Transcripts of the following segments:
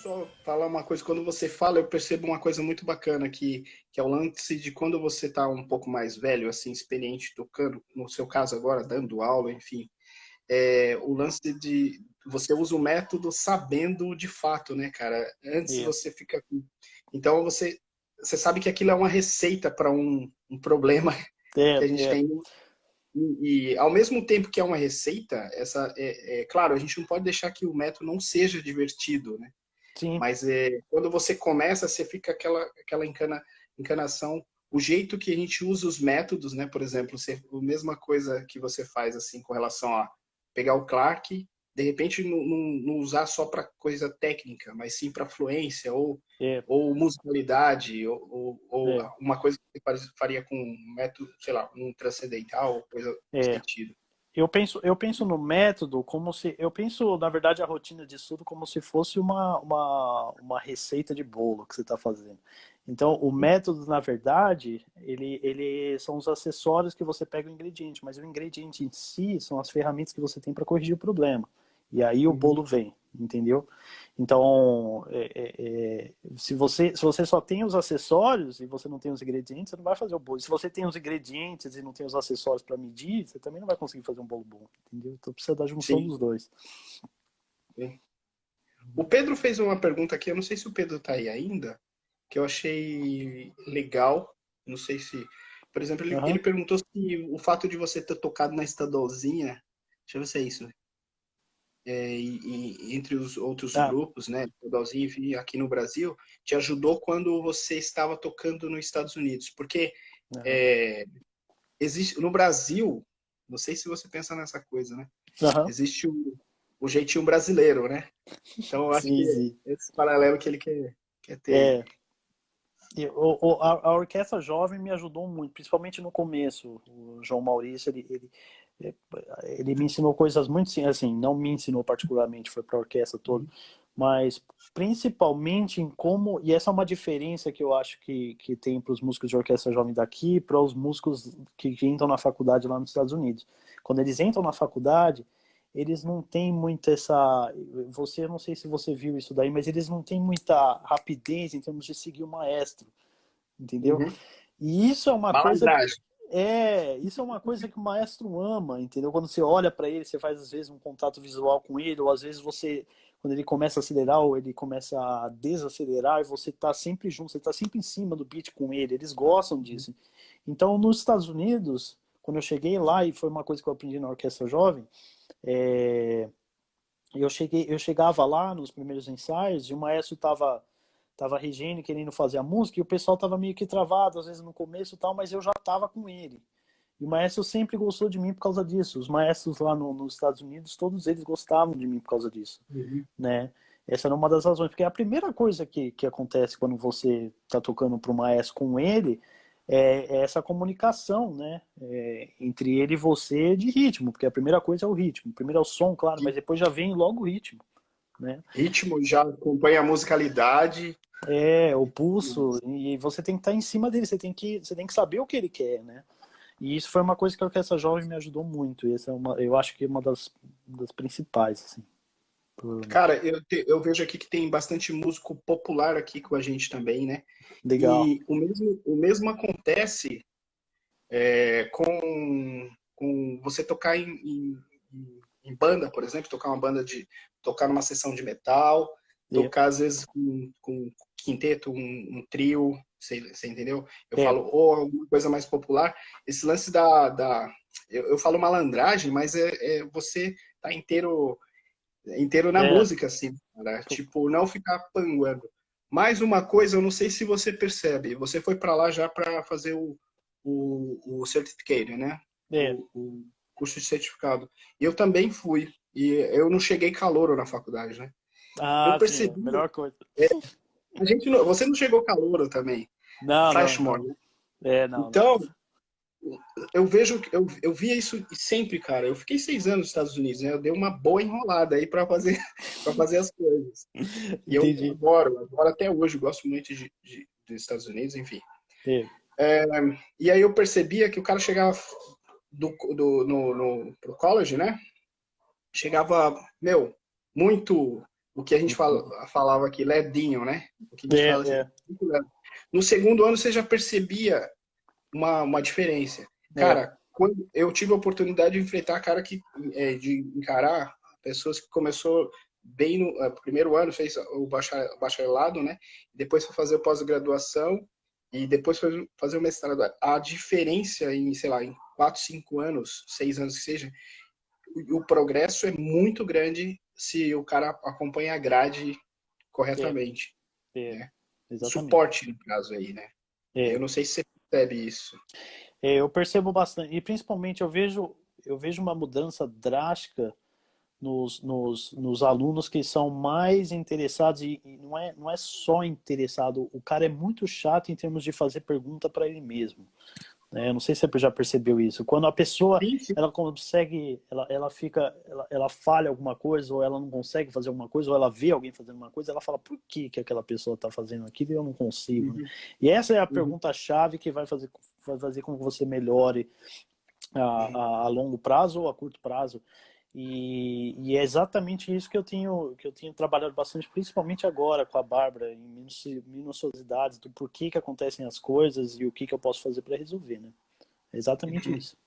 só falar uma coisa. Quando você fala, eu percebo uma coisa muito bacana que é o lance de quando você está um pouco mais velho, assim, experiente tocando, no seu caso agora, dando aula, enfim, o lance de você usa o método sabendo de fato, né, cara? Antes É, você fica. Então você sabe que aquilo é uma receita para um problema é, que a gente é, tem. E ao mesmo tempo que é uma receita, claro, a gente não pode deixar que o método não seja divertido, né? sim. Mas quando você começa, você fica aquela encanação. O jeito que a gente usa os métodos, né? Por exemplo, a mesma coisa que você faz assim com relação a pegar o Clark, de repente não usar só para coisa técnica, mas sim para fluência É, ou musicalidade ou é, uma coisa que você faria com um método, sei lá, um transcendental, coisa nesse é. sentido. Eu penso no método como se. Eu penso, na verdade, a rotina de estudo como se fosse uma receita de bolo que você está fazendo. Então, o método, na verdade, ele são os acessórios que você pega o ingrediente, mas o ingrediente em si são as ferramentas que você tem para corrigir o problema. E aí o Uhum. bolo vem, entendeu? Então, se você só tem os acessórios e você não tem os ingredientes, você não vai fazer o bolo. Se você tem os ingredientes e não tem os acessórios para medir, você também não vai conseguir fazer um bolo bom, entendeu? Então precisa da junção Sim. dos dois. Sim. O Pedro fez uma pergunta aqui, eu não sei se o Pedro está aí ainda, que eu achei legal. Não sei se. Por exemplo, ele Aham. perguntou se o fato de você ter tocado na estadualzinha, deixa eu ver se é isso, entre os outros Ah, grupos, né, estadualzinha, enfim, aqui no Brasil, te ajudou quando você estava tocando nos Estados Unidos. Porque aham. é, existe no Brasil, não sei se você pensa nessa coisa, né? Aham. Existe o jeitinho brasileiro, né? Então, eu acho que Sim, sim. esse paralelo que ele quer ter aí. É, a orquestra jovem me ajudou muito, principalmente no começo. O João Maurício, ele me ensinou coisas muito assim, não me ensinou particularmente, foi para a orquestra toda, mas principalmente em como, e essa é uma diferença que eu acho que tem para os músicos de orquestra jovem daqui para os músicos que entram na faculdade lá nos Estados Unidos. Quando eles entram na faculdade, eles não têm muito essa. Você, não sei se você viu isso daí, mas eles não têm muita rapidez em termos de seguir o maestro, entendeu? Uhum. E isso é uma coisa Malandragem. isso é uma coisa que o maestro ama, entendeu? Quando você olha para ele, você faz às vezes um contato visual com ele, ou às vezes você, quando ele começa a acelerar ou ele começa a desacelerar, e você tá sempre junto, você tá sempre em cima do beat com ele, eles gostam disso. Então, nos Estados Unidos, quando eu cheguei lá, e foi uma coisa que eu aprendi na Orquestra Jovem, é, eu chegava lá nos primeiros ensaios e o maestro tava regendo, querendo fazer a música, e o pessoal tava meio que travado, às vezes no começo e tal, mas eu já tava com ele. E o maestro sempre gostou de mim por causa disso. Os maestros lá nos Estados Unidos, todos eles gostavam de mim por causa disso, Uhum. né? Essa era uma das razões, porque a primeira coisa que acontece quando você está tocando para o maestro com ele é essa comunicação, né? Entre ele e você de ritmo, porque a primeira coisa é o ritmo. Primeiro é o som, claro, mas depois já vem logo o ritmo, né? Ritmo já acompanha a musicalidade. O pulso, e você tem que estar em cima dele, você tem que saber o que ele quer, né? E isso foi uma coisa que a Orquestra Jovem me ajudou muito. E essa eu acho que é uma das principais, assim, provavelmente. Cara, eu vejo aqui que tem bastante músico popular aqui com a gente também, né? Legal. E o mesmo acontece com você tocar em banda, por exemplo, tocar numa sessão de metal, É, tocar às vezes com quinteto, um trio, você entendeu? Eu é, falo, ou alguma coisa mais popular. Esse lance eu falo malandragem, mas você tá inteiro na é, música, assim, cara. Tipo, não ficar panguando. Mais uma coisa, eu não sei se você percebe, você foi para lá já para fazer o certificate, né? é. O curso de certificado. E eu também fui. E eu não cheguei calouro na faculdade, né? Eu Ah, sim, é a percebi, melhor coisa. você não chegou calouro também, Não, não, Flashmore, não. né? Não, não. Então, eu via isso sempre, cara. Eu fiquei 6 anos nos Estados Unidos, né? Eu dei uma boa enrolada aí para fazer, para fazer as coisas. E eu Entendi. adoro até hoje, gosto muito dos Estados Unidos, enfim. É, E aí eu percebia que o cara chegava pro college, né? Chegava, meu, muito o que a gente falava aqui, ledinho, né? O que a gente fala assim, É, no segundo ano você já percebia uma diferença. é, Cara, quando eu tive a oportunidade de enfrentar de encarar pessoas que começou bem no primeiro ano, fez o bacharelado, né? Depois foi fazer a pós-graduação e depois foi fazer o mestrado. A diferença em, sei lá, em 4, 5 anos, 6 anos que seja, o progresso é muito grande se o cara acompanha a grade é, corretamente, é, né? exatamente. Suporte, no caso aí, né? Eu É. não sei se você percebe isso. Eu percebo bastante, e principalmente eu vejo uma mudança drástica nos alunos que são mais interessados, e não é só interessado, o cara é muito chato em termos de fazer pergunta para ele mesmo. Né? Eu não sei se você já percebeu isso. Quando a pessoa Sim, sim. ela consegue, ela falha alguma coisa, ou ela não consegue fazer alguma coisa, ou ela vê alguém fazendo uma coisa, ela fala, por que que aquela pessoa está fazendo aquilo e eu não consigo? Né? Uhum, E essa é a uhum, pergunta-chave que vai fazer com que você melhore a longo prazo ou a curto prazo. E é exatamente isso que eu tenho trabalhado bastante, principalmente agora com a Bárbara, em minuciosidades do porquê que acontecem as coisas e o que que eu posso fazer para resolver, né? É exatamente uhum. isso.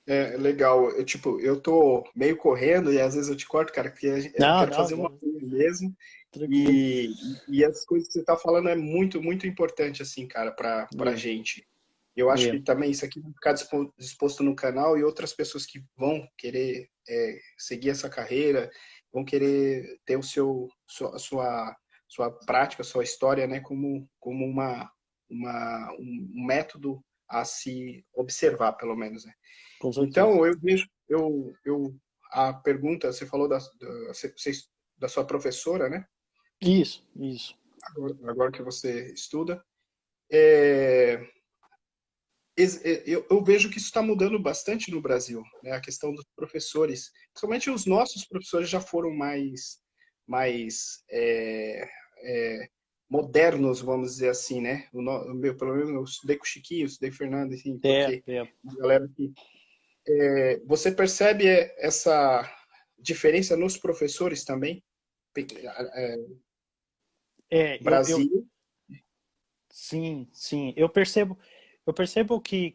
É legal. Eu tô meio correndo e às vezes eu te corto, cara, porque eu Não, quero não, fazer uma não, coisa mesmo. tranquilo. E as coisas que você tá falando é muito, muito importante, assim, cara, pra É, gente. Eu acho que é, também isso aqui vai ficar disposto no canal e outras pessoas que vão querer seguir essa carreira, vão querer ter sua prática, sua história, né, como um método a se observar, pelo menos, né? com certeza. Então, eu vejo, a pergunta, você falou da sua professora, né? Isso, isso. Agora que você estuda. É, eu vejo que isso está mudando bastante no Brasil, né? A questão dos professores, principalmente os nossos professores já foram mais modernos, vamos dizer assim, né? Pelo menos eu estudei com o Chiquinho, eu estudei com o Fernando, enfim, É, porque é. a galera que você percebe essa diferença nos professores também? É, Brasil. sim, sim. Eu percebo que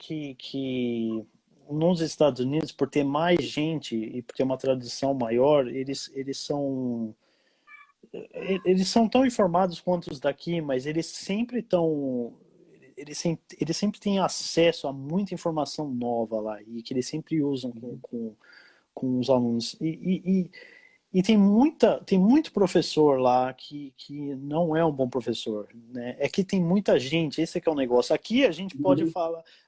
nos Estados Unidos, por ter mais gente e por ter uma tradição maior, eles são tão informados quanto os daqui, mas eles sempre estão, eles sempre têm acesso a muita informação nova lá e que eles sempre usam com os alunos. E tem muito professor lá que não é um bom professor, né? É que tem muita gente, esse é que é o negócio. Aqui Uhum.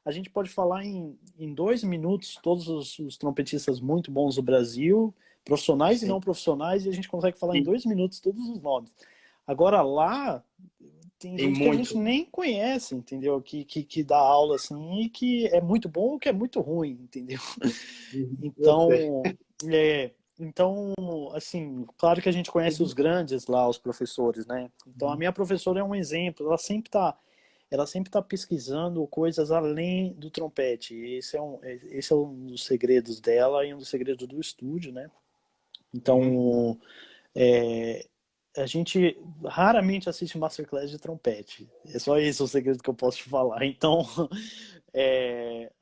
a gente pode falar em 2 minutos todos os trompetistas muito bons do Brasil, profissionais e Sim, não profissionais, e a gente consegue falar em sim. 2 minutos todos os nomes. Agora lá tem Tem gente que a gente muito. nem conhece, entendeu? Que dá aula assim e que é muito bom ou que é muito ruim, entendeu? Uhum. Eu sei. Então, então, assim, claro que a gente conhece os Uhum. grandes lá, os professores, né? Então, a minha professora é um exemplo. Ela sempre tá pesquisando coisas além do trompete. Esse é um dos segredos dela e um dos segredos do estúdio, né? Uhum. Então, é, a gente raramente assiste masterclass de trompete. É só esse o segredo que eu posso te falar. Então,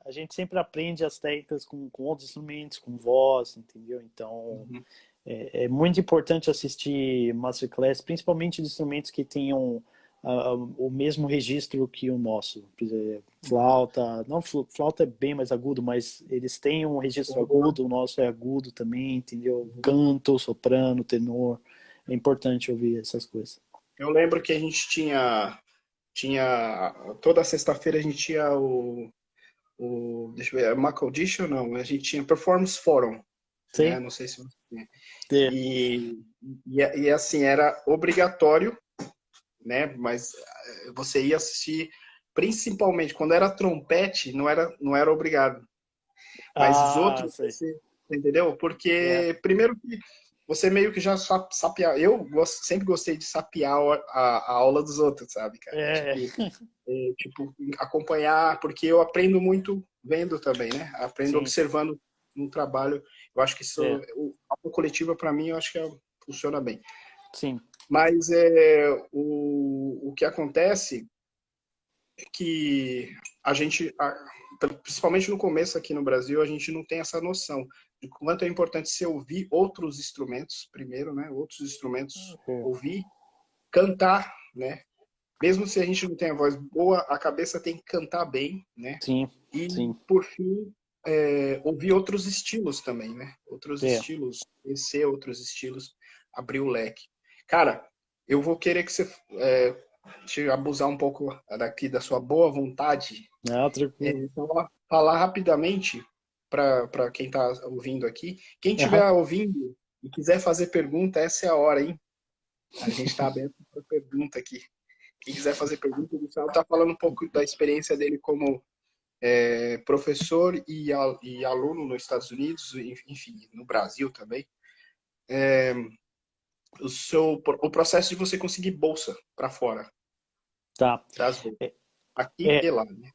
a gente sempre aprende as técnicas com outros instrumentos, com voz, entendeu? Então, Uhum. é muito importante assistir masterclass, principalmente de instrumentos que tenham o mesmo registro que o nosso. Por exemplo, flauta, não, flauta é bem mais agudo, mas eles têm um registro Uhum. agudo, o nosso é agudo também, entendeu? Canto, soprano, tenor. É importante ouvir essas coisas. Eu lembro que a gente toda sexta-feira a gente tinha deixa eu ver, Mac Audition, não, a gente tinha Performance Forum, né? Sim, Não sei se você tem. é. E assim, era obrigatório, né? Mas você ia assistir, principalmente quando era trompete, não era obrigado. Mas os Ah, outros, sei. você entendeu? É, Porque, primeiro que você meio que já sapear. Sempre gostei de sapear a aula dos outros, sabe, cara? é, Tipo, acompanhar, porque eu aprendo muito vendo também, né? Aprendo sim, observando no trabalho. Eu acho que isso, é, a aula coletiva, para mim, eu acho que funciona bem. Sim. Mas o que acontece é que a gente, principalmente no começo aqui no Brasil, a gente não tem essa noção de quanto é importante você ouvir outros instrumentos primeiro, né? Outros instrumentos, É. ouvir, cantar, né? Mesmo se a gente não tem a voz boa, a cabeça tem que cantar bem, né? Sim, E, sim. por fim, ouvir outros estilos também, né? Outros É. estilos, conhecer outros estilos, abrir o leque. Cara, eu vou querer que você te abusar um pouco daqui da sua boa vontade. Não, tranquilo. Falar rapidamente para quem está ouvindo aqui. Quem É estiver rápido. ouvindo e quiser fazer pergunta, essa é a hora, hein? A gente está aberto para pergunta aqui. Quem quiser fazer pergunta, o Gustavo está falando um pouco da experiência dele como professor e aluno nos Estados Unidos, enfim, no Brasil também. O processo de você conseguir bolsa para fora Tá. das bolsas, É, aqui e é, lá, né?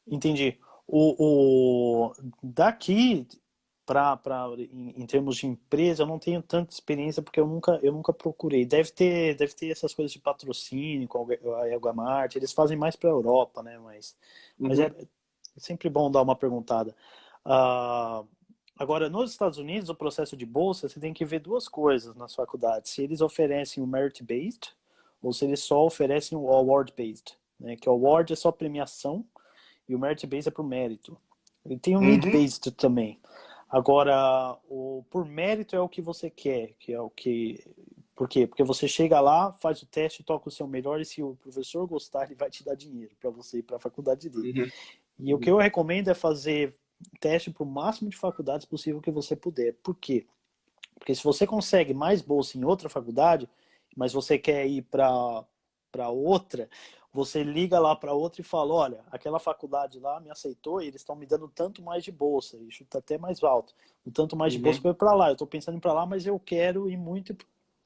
entendi. Daqui em termos de empresa, eu não tenho tanta experiência porque eu nunca procurei. Deve ter essas coisas de patrocínio com a Elgamart, eles fazem mais para a Europa, né? Mas Uhum, é sempre bom dar uma perguntada. Ah, agora, nos Estados Unidos, o processo de bolsa, você tem que ver duas coisas nas faculdades. Se eles oferecem o merit-based ou se eles só oferecem o award-based, né? Que o award é só premiação e o merit-based é por mérito. Ele tem o uhum, need-based também. Agora, por mérito é o que você quer, que é o que... Por quê? Porque você chega lá, faz o teste, toca o seu melhor e se o professor gostar, ele vai te dar dinheiro para você ir para a faculdade dele. uhum, E o que uhum, eu recomendo é fazer teste para o máximo de faculdades possível que você puder. Por quê? Porque se você consegue mais bolsa em outra faculdade, mas você quer ir para outra, você liga lá para outra e fala, olha, aquela faculdade lá me aceitou e eles estão me dando tanto mais de bolsa, isso está até mais alto, o tanto mais de bolsa uhum, foi para lá, eu estou pensando em ir para lá, mas eu quero ir muito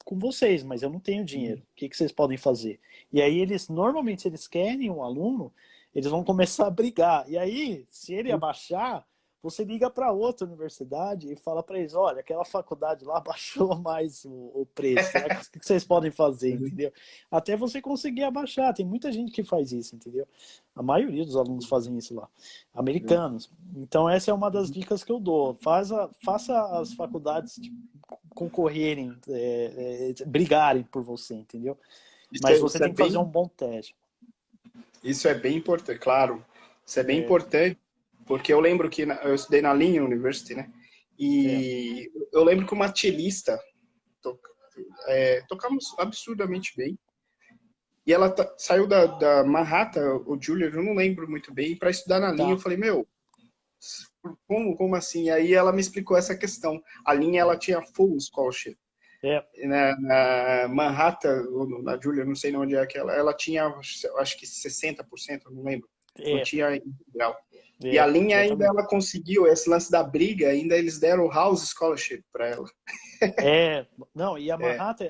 com vocês, mas eu não tenho dinheiro, uhum. o que vocês podem fazer? E aí eles, normalmente, se eles querem um aluno, eles vão começar a brigar, e aí, se ele abaixar, você liga para outra universidade e fala para eles, olha, aquela faculdade lá baixou mais o preço, será que, o que vocês podem fazer, entendeu? Até você conseguir abaixar, tem muita gente que faz isso, entendeu? A maioria dos alunos fazem isso lá, americanos. Então essa é uma das dicas que eu dou, faça as faculdades concorrerem, brigarem por você, entendeu? Isso Mas é, você isso é tem que fazer bem, um bom teste. isso é bem importante, claro. Isso é bem É, importante, porque eu lembro que eu estudei na Lincoln University, né? é, E eu lembro que uma cellista tocamos absurdamente bem. E ela saiu da Manhattan, o Julia, eu não lembro muito bem, para estudar na linha. Eu tá, falei, meu, como assim? Aí ela me explicou essa questão. A linha ela tinha full scholarship. é, Na Manhattan, na Julia, não sei onde é que ela tinha, acho que 60%, não lembro. Não é, tinha integral. E a é, linha ainda exatamente. ela conseguiu, esse lance da briga, ainda eles deram o House Scholarship para ela. Não, e É.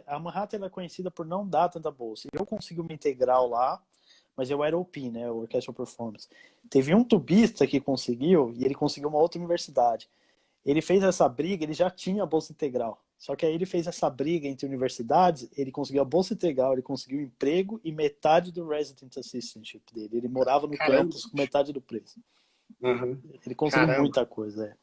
A Manhattan ela é conhecida por não dar tanta bolsa. Eu consegui uma integral lá, mas eu era OP, né, o Orchestral Performance. Teve um tubista que conseguiu, e ele conseguiu uma outra universidade. Ele fez essa briga, ele já tinha a bolsa integral. Só que aí ele fez essa briga entre universidades, ele conseguiu a bolsa integral, ele conseguiu o emprego e metade do resident assistantship dele. Ele morava no Caramba. campus com metade do preço. Uhum. Ele conseguiu Caramba. muita coisa,